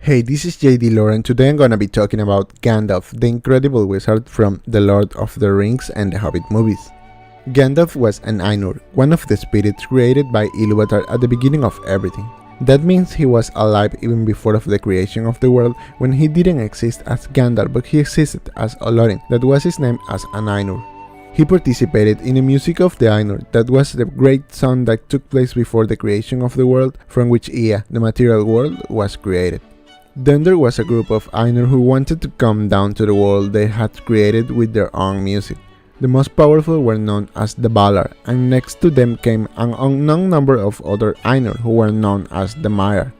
Hey, this is JD Lore, and today I'm gonna be talking about Gandalf, the incredible wizard from The Lord of the Rings and the Hobbit movies. Gandalf was an Ainur, one of the spirits created by Ilúvatar at the beginning of everything. That means he was alive even before of the creation of the world, when he didn't exist as Gandalf, but he existed as Olorin, that was his name as an Ainur. He participated in the music of the Ainur, that was the great song that took place before the creation of the world, from which Ea, the material world, was created. Then there was a group of Ainur who wanted to come down to the world they had created with their own music. The most powerful were known as the Valar, and next to them came an unknown number of other Ainur who were known as the Maiar.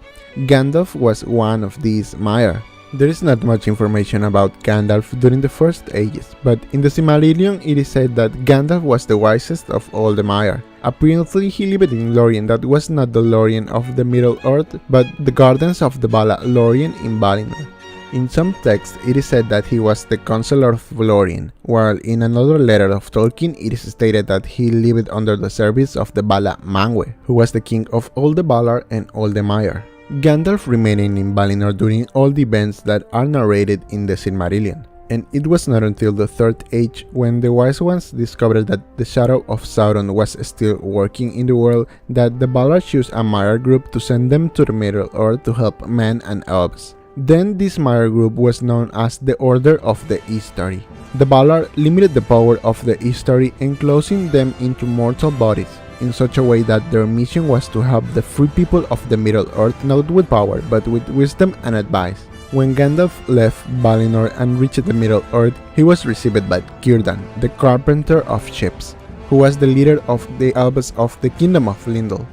Gandalf was one of these Maiar. There is not much information about Gandalf during the first ages, but in the Silmarillion it is said that Gandalf was the wisest of all the Maiar. Apparently he lived in Lorien, that was not the Lorien of the Middle Earth, but the gardens of the Vala Lorien in Valinor. In some texts it is said that he was the consular of Lorien, while in another letter of Tolkien it is stated that he lived under the service of the Vala Manwë, who was the king of all the Valar and all the Maiar. Gandalf remained in Valinor during all the events that are narrated in the Silmarillion, and it was not until the Third Age when the Wise Ones discovered that the shadow of Sauron was still working in the world that the Valar chose a Maiar group to send them to the Middle Earth to help men and elves. Then this Maiar group was known as the Order of the Istari. The Valar limited the power of the Istari, enclosing them into mortal bodies, in such a way that their mission was to help the free people of the Middle Earth not with power, but with wisdom and advice. When Gandalf left Valinor and reached the Middle Earth, he was received by Círdan, the carpenter of ships, who was the leader of the elves of the kingdom of Lindel.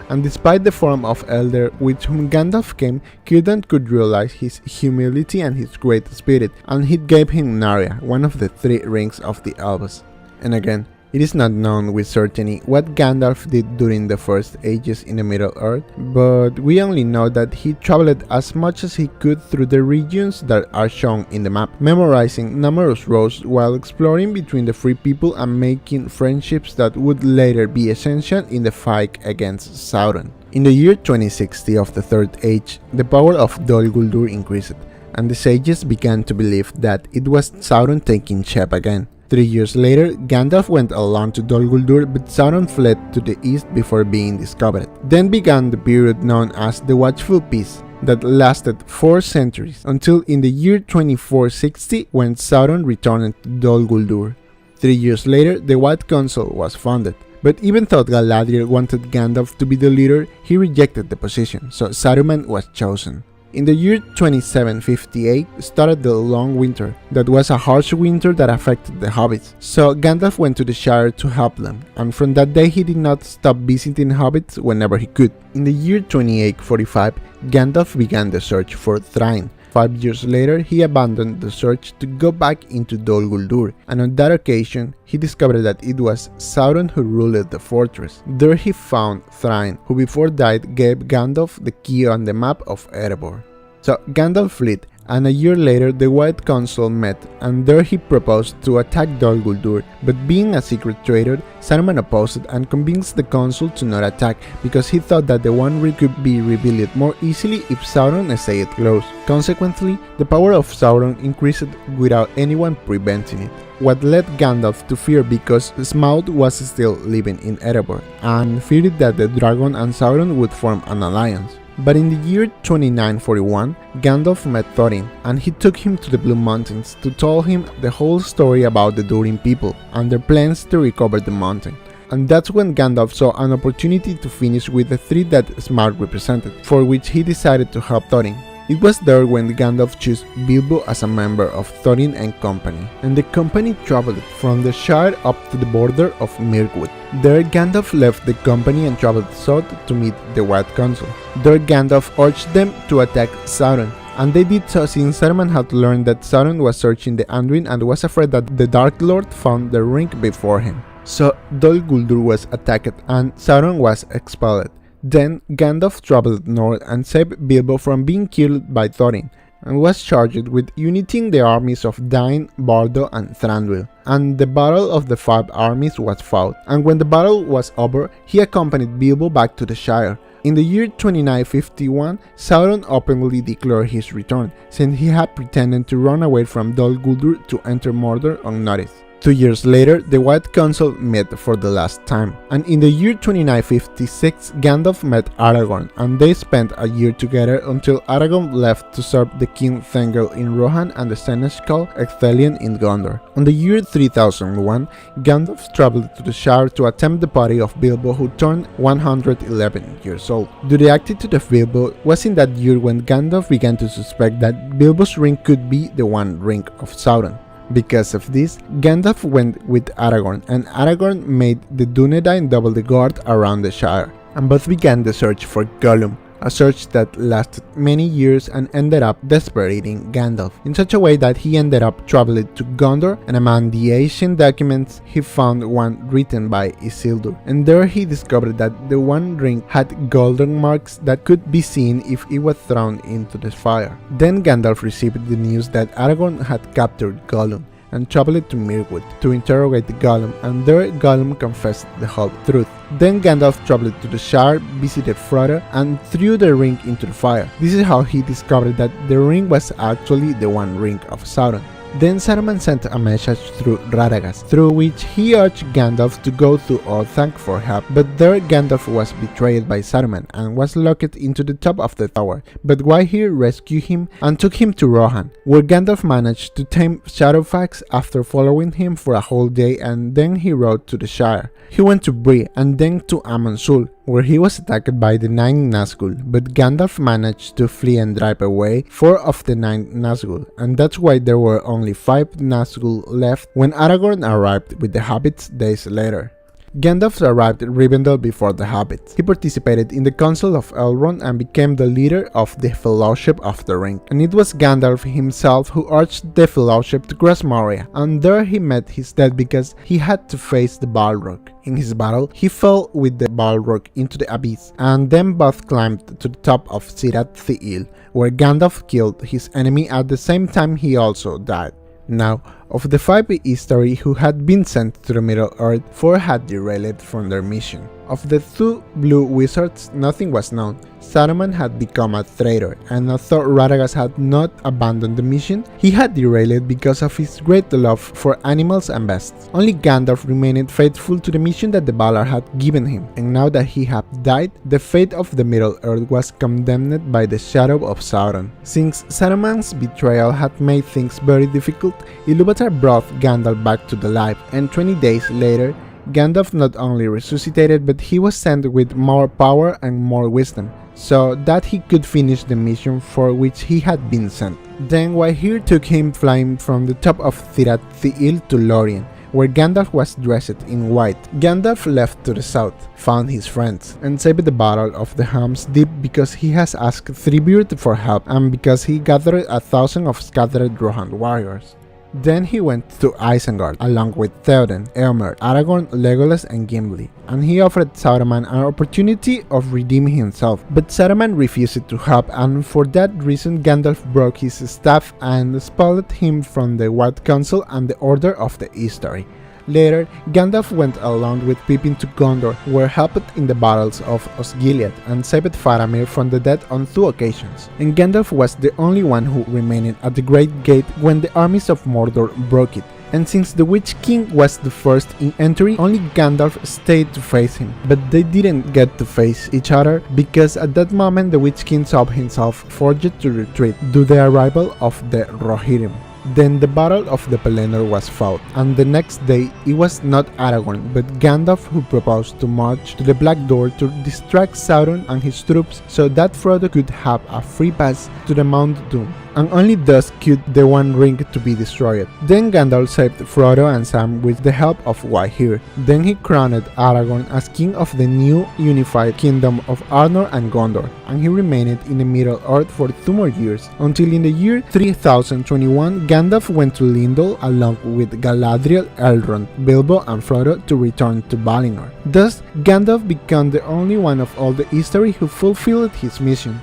And despite the form of elder with whom Gandalf came, Círdan could realize his humility and his great spirit, and he gave him Narya, one of the 3 rings of the elves. And again, it is not known with certainty what Gandalf did during the first ages in the Middle Earth, but we only know that he traveled as much as he could through the regions that are shown in the map, memorizing numerous roads while exploring between the free people and making friendships that would later be essential in the fight against Sauron. In the year 2060 of the Third Age, the power of Dol Guldur increased, and the sages began to believe that it was Sauron taking shape again. 3 years later, Gandalf went along to Dol Guldur, but Sauron fled to the east before being discovered. Then began the period known as the Watchful Peace, that lasted 4 centuries, until in the year 2460 when Sauron returned to Dol Guldur. 3 years later, the White Council was founded. But even though Galadriel wanted Gandalf to be the leader, he rejected the position, so Saruman was chosen. In the year 2758 started the Long Winter, that was a harsh winter that affected the hobbits, so Gandalf went to the Shire to help them, and from that day he did not stop visiting hobbits whenever he could. In the year 2845, Gandalf began the search for Thrain. 5 years later, he abandoned the search to go back into Dol Guldur, and on that occasion, he discovered that it was Sauron who ruled the fortress. There he found Thrain, who before died gave Gandalf the key on the map of Erebor. So Gandalf fled, and a year later the White Council met, and there he proposed to attack Dol Guldur, but being a secret traitor, Saruman opposed and convinced the council to not attack, because he thought that the One Ring could be revealed more easily if Sauron stayed close. Consequently, the power of Sauron increased without anyone preventing it, what led Gandalf to fear because Smaug was still living in Erebor, and feared that the dragon and Sauron would form an alliance. But in the year 2941, Gandalf met Thorin, and he took him to the Blue Mountains to tell him the whole story about the Durin people and their plans to recover the mountain. And that's when Gandalf saw an opportunity to finish with the 3 that Smaug represented, for which he decided to help Thorin. It was there when Gandalf chose Bilbo as a member of Thorin and company, and the company traveled from the Shire up to the border of Mirkwood. There Gandalf left the company and traveled south to meet the White Council. There Gandalf urged them to attack Sauron, and they did so since Saruman had learned that Sauron was searching the Anduin and was afraid that the Dark Lord found the ring before him. So Dol Guldur was attacked and Sauron was expelled. Then Gandalf traveled north and saved Bilbo from being killed by Thorin, and was charged with uniting the armies of Dain, Bardo, and Thranduil. And the Battle of the Five Armies was fought, and when the battle was over, he accompanied Bilbo back to the Shire. In the year 2951, Sauron openly declared his return, since he had pretended to run away from Dol Guldur to enter Mordor unnoticed. 2 years later, the White Council met for the last time, and in the year 2956, Gandalf met Aragorn, and they spent a year together until Aragorn left to serve the King Thengel in Rohan and the Seneschal Ecthelion in Gondor. On the year 3001, Gandalf traveled to the Shire to attempt the party of Bilbo, who turned 111 years old. The attitude of Bilbo was in that year when Gandalf began to suspect that Bilbo's ring could be the One Ring of Sauron. Because of this, Gandalf went with Aragorn, and Aragorn made the Dúnedain double the guard around the Shire, and both began the search for Gollum, a search that lasted many years and ended up desperating Gandalf, in such a way that he ended up traveling to Gondor, and among the ancient documents he found one written by Isildur, and there he discovered that the One Ring had golden marks that could be seen if it was thrown into the fire. Then Gandalf received the news that Aragorn had captured Gollum, and traveled to Mirkwood to interrogate Gollum, and there Gollum confessed the whole truth. Then Gandalf traveled to the Shire, visited Frodo, and threw the ring into the fire. This is how he discovered that the ring was actually the One Ring of Sauron. Then Saruman sent a message through Radagast, through which he urged Gandalf to go to Orthanc for help, but there Gandalf was betrayed by Saruman and was locked into the top of the tower, but Gwahir rescued him and took him to Rohan, where Gandalf managed to tame Shadowfax after following him for a whole day, and then he rode to the Shire. He went to Bree and then to Amon Sul, where he was attacked by the 9 Nazgûl, but Gandalf managed to flee and drive away 4 of the 9 Nazgûl, and that's why there were only 5 Nazgûl left when Aragorn arrived with the hobbits days later. Gandalf arrived at Rivendell before the hobbits. He participated in the Council of Elrond and became the leader of the Fellowship of the Ring. And it was Gandalf himself who urged the Fellowship to cross Moria, and there he met his death because he had to face the Balrog. In his battle, he fell with the Balrog into the abyss, and then both climbed to the top of Sirat Thiil, where Gandalf killed his enemy at the same time he also died. Now, of the 5 Istari who had been sent to the Middle-earth, 4 had derailed from their mission. Of the 2 blue wizards, nothing was known. Saruman had become a traitor, and although Radagast had not abandoned the mission, he had derailed because of his great love for animals and beasts. Only Gandalf remained faithful to the mission that the Valar had given him, and now that he had died, the fate of the Middle-earth was condemned by the shadow of Sauron. Since Saruman's betrayal had made things very difficult, Ilúvatar brought Gandalf back to the life, and 20 days later, Gandalf not only resuscitated, but he was sent with more power and more wisdom, so that he could finish the mission for which he had been sent. Then Gwahir took him flying from the top of Thirat Thiil to Lorien, where Gandalf was dressed in white. Gandalf left to the south, found his friends, and saved the Battle of the Helm's Deep because he has asked Threebeard for help and because he gathered 1,000 of scattered Rohan warriors. Then he went to Isengard, along with Theoden, Éomer, Aragorn, Legolas, and Gimli, and he offered Saruman an opportunity of redeeming himself, but Saruman refused to help, and for that reason Gandalf broke his staff and expelled him from the White Council and the Order of the Istari. Later, Gandalf went along with Pippin to Gondor, where helped in the battles of Osgiliath and saved Faramir from the dead on 2 occasions. And Gandalf was the only one who remained at the Great Gate when the armies of Mordor broke it. And since the Witch King was the first in entry, only Gandalf stayed to face him. But they didn't get to face each other because at that moment the Witch King saw himself forced to retreat due to the arrival of the Rohirrim. Then the Battle of the Pelennor was fought, and the next day it was not Aragorn but Gandalf who proposed to march to the Black Door to distract Sauron and his troops so that Frodo could have a free pass to the Mount Doom, and only thus could the One Ring to be destroyed. Then Gandalf saved Frodo and Sam with the help of Gwahir. Then he crowned Aragorn as king of the new unified kingdom of Arnor and Gondor, and he remained in the Middle-earth for 2 more years, until in the year 3021 Gandalf went to Lindol along with Galadriel, Elrond, Bilbo and Frodo to return to Valinor. Thus, Gandalf became the only one of all the Istari who fulfilled his mission.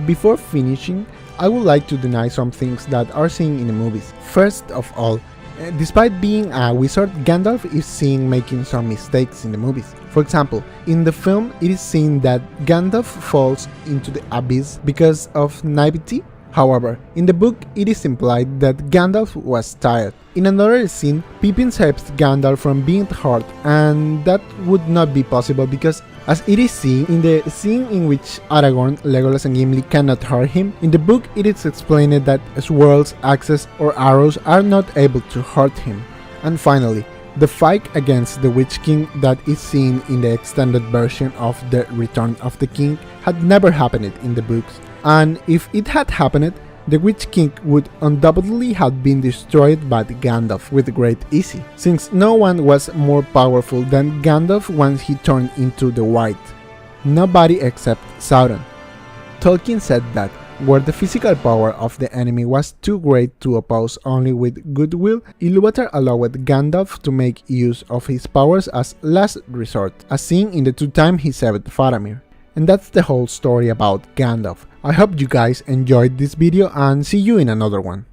Before finishing, I would like to deny some things that are seen in the movies. First of all, despite being a wizard, Gandalf is seen making some mistakes in the movies. For example, in the film it is seen that Gandalf falls into the abyss because of naivety. However, in the book it is implied that Gandalf was tired. In another scene, Pippin saves Gandalf from being hurt, and that would not be possible because, as it is seen in the scene in which Aragorn, Legolas and Gimli cannot hurt him, in the book it is explained that swords, axes or arrows are not able to hurt him. And finally, the fight against the Witch King that is seen in the extended version of The Return of the King had never happened in the books, and if it had happened, the Witch King would undoubtedly have been destroyed by Gandalf with great ease, since no one was more powerful than Gandalf once he turned into the White. Nobody except Sauron. Tolkien said that where the physical power of the enemy was too great to oppose only with goodwill, Ilúvatar allowed Gandalf to make use of his powers as last resort, as seen in the 2 times he saved Faramir. And that's the whole story about Gandalf. I hope you guys enjoyed this video and see you in another one.